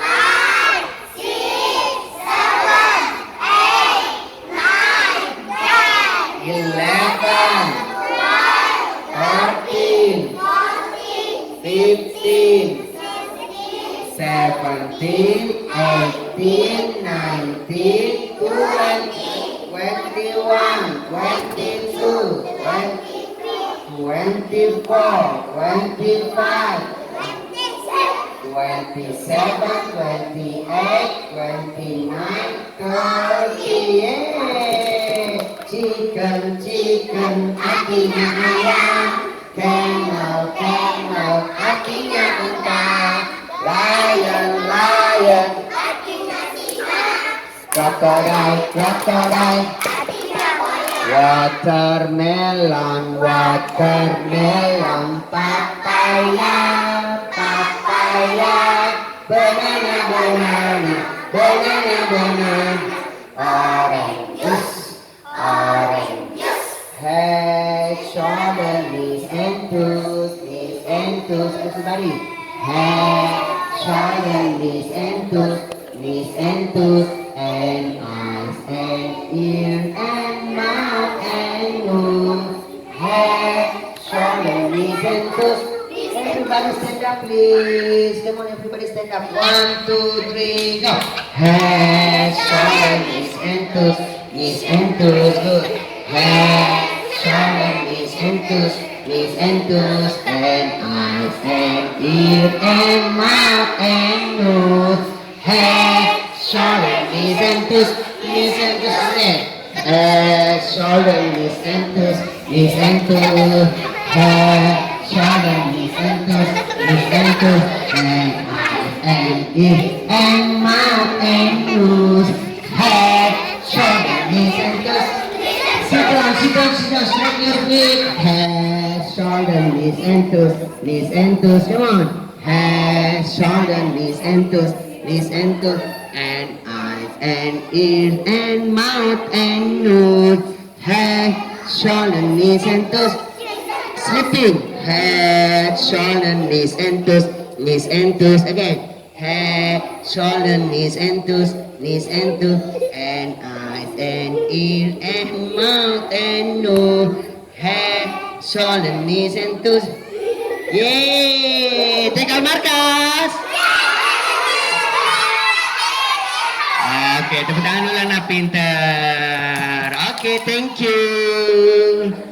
five, six, seven, eight, nine, 10, 11, 13, 15, 17, 18, 19, 20, 21, 22, 24, 25, 27, 28, 29, 30. Yeah. Chicken, artinya ayam. Camel, artinya unta. Lion, crocodile. Watermelon, papaya. Banana. Orange juice. Head, shoulder, knees and toes, everybody. Head, shoulder, knees and toes, and eyes and ears and mouth and nose. Head, shoulder, knees and toes. Everybody stand up, please. Come on, everybody stand up. 1, 2, 3, go. Head, shoulder, knees and toes, good. Head, shoulder, knees and toes, and eyes and ears and mouth and nose. Head, shoulder, knees and toes, Head, shoulder, knees and toes, Head, shoulder, knees and toes, and eyes and ears and mouth and nose. Head, shoulder, knees and toes. Sit down, straighten your feet. Head, shoulder, knees and toes, come on. head, shoulder, knees and toes, and eyes and ears and mouth and nose, head, shoulder, knees and toes. Sleeping, head, shoulder, knees and toes, again. Head, shoulder, knees and toes, and eyes and ears and mouth and nose, head, shoulder, knees and toes. Yeay! Tinggal Markas! Oke, tepuk tangan dulu anak pinter. Oke, thank you.